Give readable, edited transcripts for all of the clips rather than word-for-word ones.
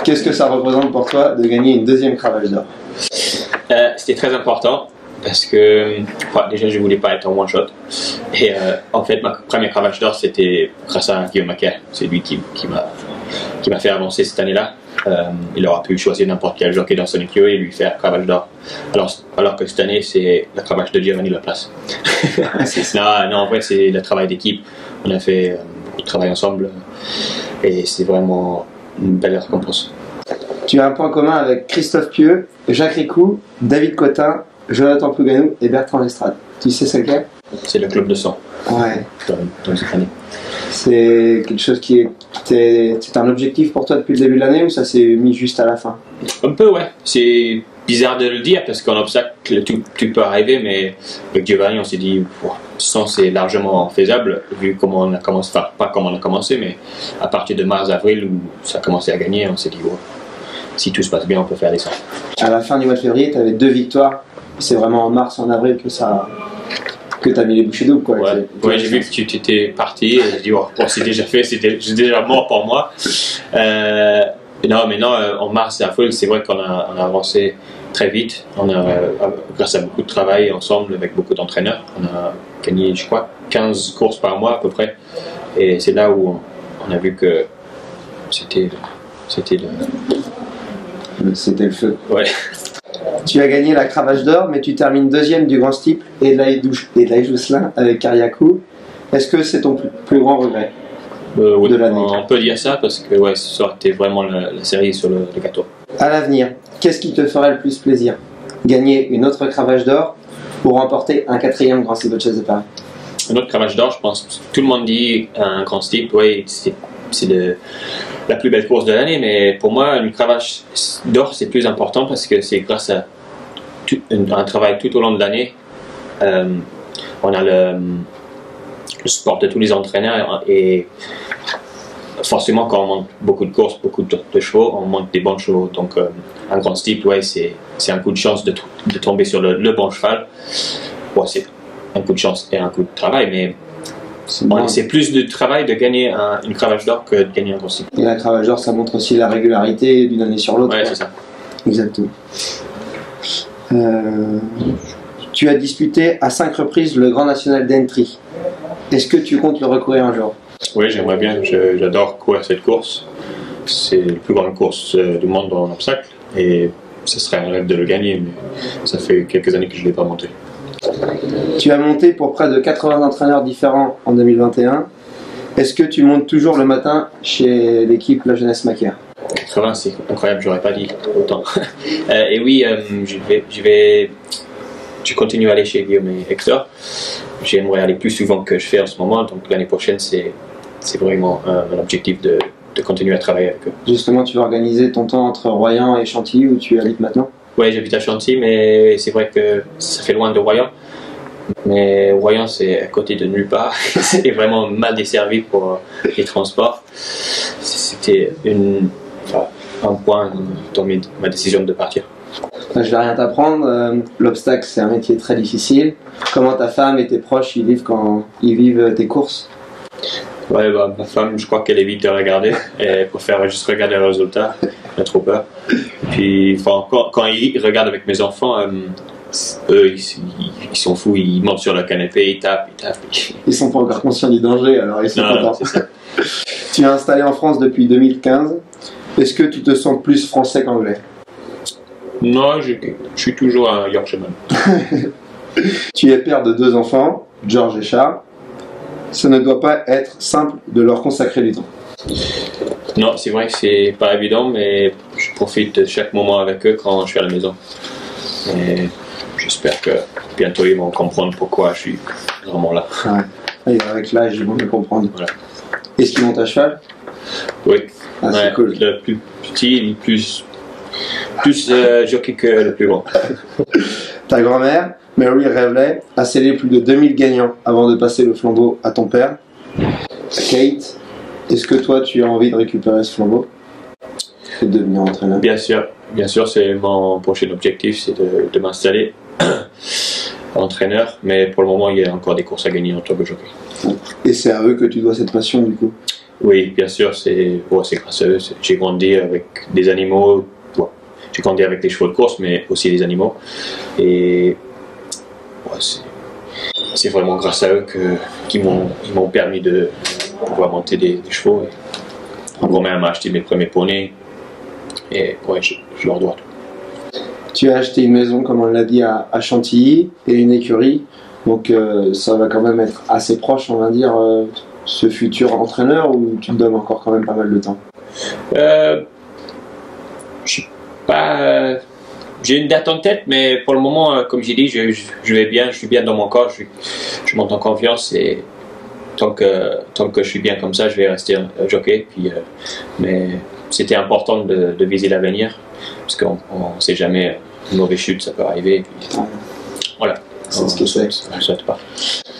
Qu'est-ce que ça représente pour toi de gagner une deuxième cravache d'or? C'était très important parce que déjà je voulais pas être en one shot et en fait ma première cravache d'or c'était grâce à Guillaume Macaire. C'est lui qui m'a fait avancer cette année-là. Il aura pu choisir n'importe quel jockey dans son écurie et lui faire cravache d'or. Alors que cette année c'est la cravache de Giovanni Laplace. non, en vrai c'est le travail d'équipe. On a fait beaucoup de travail ensemble et c'est vraiment une belle récompense. Tu as un point commun avec Christophe Pieux, Jacques Ricou, David Cotin, Jonathan Plouganou et Bertrand Lestrade. Tu sais c'est lequel? C'est le club de sang. Ouais. Dans cette année. C'est quelque chose c'est un objectif pour toi depuis le début de l'année ou ça s'est mis juste à la fin? Un peu, ouais. C'est bizarre de le dire parce qu'en obstacle, tout peut arriver, mais avec Giovanni, on s'est dit, 100 c'est largement faisable, vu comment on a commencé, enfin, pas comment on a commencé, mais à partir de mars-avril où ça a commencé à gagner, on s'est dit, si tout se passe bien, on peut faire des 100. À la fin du mois de février, tu avais 2 victoires. C'est vraiment en mars, en avril que tu as mis les bouchées doubles, quoi. Ouais, j'ai vu que tu étais parti et j'ai dit, c'est déjà fait, c'est déjà mort pour moi. Non, mais non, en mars et avril, c'est vrai qu'on a avancé très vite. Grâce à beaucoup de travail ensemble avec beaucoup d'entraîneurs, on a gagné, je crois, 15 courses par mois à peu près. Et c'est là où on a vu que c'était le feu. Ouais. Tu as gagné la cravache d'or, mais tu termines deuxième du grand steeple et de la Jousselin avec Cariacou. Est-ce que c'est ton plus grand regret oui, de l'année? On peut dire ça parce que ça aurait été vraiment la série sur le gâteau. À l'avenir, qu'est-ce qui te ferait le plus plaisir? Gagner une autre cravache d'or ou remporter un 4e grand steeple de Chase de Paris? Une autre cravache d'or, je pense. Tout le monde dit un grand steeple, c'est la plus belle course de l'année, mais pour moi, une cravache d'or, c'est plus important parce que c'est grâce à un travail tout au long de l'année. On a le support de tous les entraîneurs et forcément, quand on monte beaucoup de courses, beaucoup de chevaux, on monte des bons chevaux. Donc, un grand steeple, c'est un coup de chance de tomber sur le bon cheval. C'est un coup de chance et un coup de travail, mais c'est plus de travail de gagner une cravache d'or que de gagner un grand steeple. Et la cravache d'or, ça montre aussi la régularité d'une année sur l'autre. Ouais, c'est ça. Exactement. Tu as disputé à 5 reprises le Grand National d'Entry. Est-ce que tu comptes le recourir un jour? Oui, j'aimerais bien. J'adore courir cette course. C'est la plus grande course du monde en obstacle et ce serait un rêve de le gagner, mais ça fait quelques années que je ne l'ai pas monté. Tu as monté pour près de 80 entraîneurs différents en 2021. Est-ce que tu montes toujours le matin chez l'équipe La Jeunesse Macaire? 80, c'est incroyable, j'aurais pas dit autant. Et oui, je continue à aller chez Guillaume et Hector. J'aimerais aller plus souvent que je fais en ce moment, donc l'année prochaine, c'est vraiment un objectif de continuer à travailler avec eux. Justement, tu vas organiser ton temps entre Royan et Chantilly où tu habites maintenant? Oui, j'habite à Chantilly, mais c'est vrai que ça fait loin de Royan. Mais Royan, c'est à côté de nulle part. C'est vraiment mal desservi pour les transports. C'était un point dans ma décision de partir. Je vais rien t'apprendre. L'obstacle, c'est un métier très difficile. Comment ta femme et tes proches ils vivent quand ils vivent tes courses? Ouais, ma femme, je crois qu'elle évite de regarder. Elle préfère juste regarder le résultat. Elle a trop peur. Puis, quand ils regardent avec mes enfants, eux, ils sont fous. Ils montent sur le canapé, ils tapent. Ils sont pas encore conscients du danger, alors ils sont contents. C'est ça. Tu es installé en France depuis 2015. Est-ce que tu te sens plus français qu'anglais? Non, je suis toujours un Yorkshireman. Tu es père de 2 enfants, George et Charles. Ça ne doit pas être simple de leur consacrer du temps. Non, c'est vrai que c'est pas évident, mais je profite de chaque moment avec eux quand je suis à la maison. Et j'espère que bientôt ils vont comprendre pourquoi je suis vraiment là. Ouais. Et avec l'âge, ils vont mieux comprendre. Voilà. Est-ce qu'ils montent à cheval? Oui. C'est cool. Le plus petit, il est plus jockey que le plus grand. Ta grand-mère, Mary Revley, a scellé plus de 2000 gagnants avant de passer le flambeau à ton père. Kate, est-ce que toi tu as envie de récupérer ce flambeau et de devenir entraîneur? Bien sûr, c'est mon prochain objectif, c'est de m'installer entraîneur, mais pour le moment il y a encore des courses à gagner en tant que jockey. Et c'est à eux que tu dois cette passion du coup. Oui, bien sûr, c'est grâce à eux. J'ai grandi avec des animaux. Bon, j'ai grandi avec des chevaux de course, mais aussi des animaux. Et ouais, c'est vraiment grâce à eux qu'ils m'ont permis de pouvoir monter des chevaux. Ma grand-mère m'a acheté mes premiers poneys. Et ouais, je leur dois tout. Tu as acheté une maison, comme on l'a dit, à Chantilly et une écurie. Donc ça va quand même être assez proche, on va dire, ce futur entraîneur, ou tu te donnes encore quand même pas mal de temps? Je suis pas. J'ai une date en tête, mais pour le moment, comme j'ai dit, je vais bien, je suis bien dans mon corps, je monte en confiance et tant que je suis bien comme ça, je vais rester jockey. Puis, mais c'était important de viser l'avenir parce qu'on ne sait jamais, une mauvaise chute, ça peut arriver. Puis, voilà. C'est ce que c'est. On ne souhaite pas.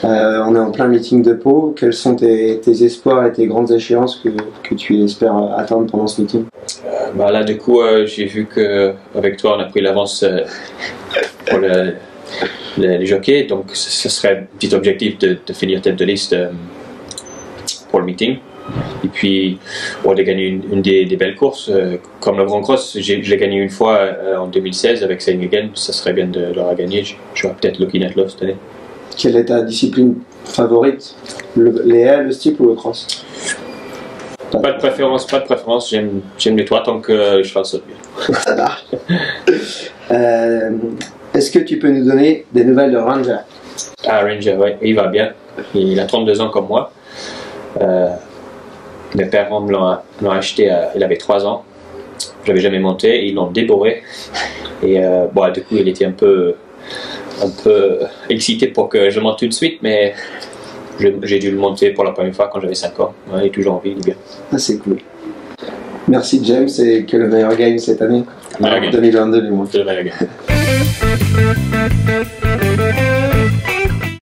On est en plein meeting de Pau. Quels sont tes espoirs et tes grandes échéances que tu espères atteindre pendant ce meeting? Là, du coup, j'ai vu qu'avec toi, on a pris l'avance pour les jockeys. Donc, ce serait un petit objectif de finir tête de liste pour le meeting. Et puis, de gagner une des belles courses. Comme le Grand Cross, je l'ai gagné une fois en 2016 avec Saying Again. Ça serait bien de le regagner. J'aurais peut-être Lucky Net Love cette année. Quelle est ta discipline favorite? Les haies, le steeple ou le cross? Pas de préférence. J'aime les trois tant que le cheval saute bien. Ça marche. Est-ce que tu peux nous donner des nouvelles de Ranger? Ranger, oui, il va bien. Il a 32 ans comme moi. Mes parents me l'ont acheté, il avait 3 ans. Je l'avais jamais monté, ils l'ont dévoré. Et du coup, il était un peu excité pour que je monte tout de suite, mais j'ai dû le monter pour la première fois quand j'avais 5 ans. Ouais, il est toujours en vie, il est bien. Ah, c'est cool. Merci James, et que le meilleur gagne cette année. 2022 du moins. Le meilleur gagne.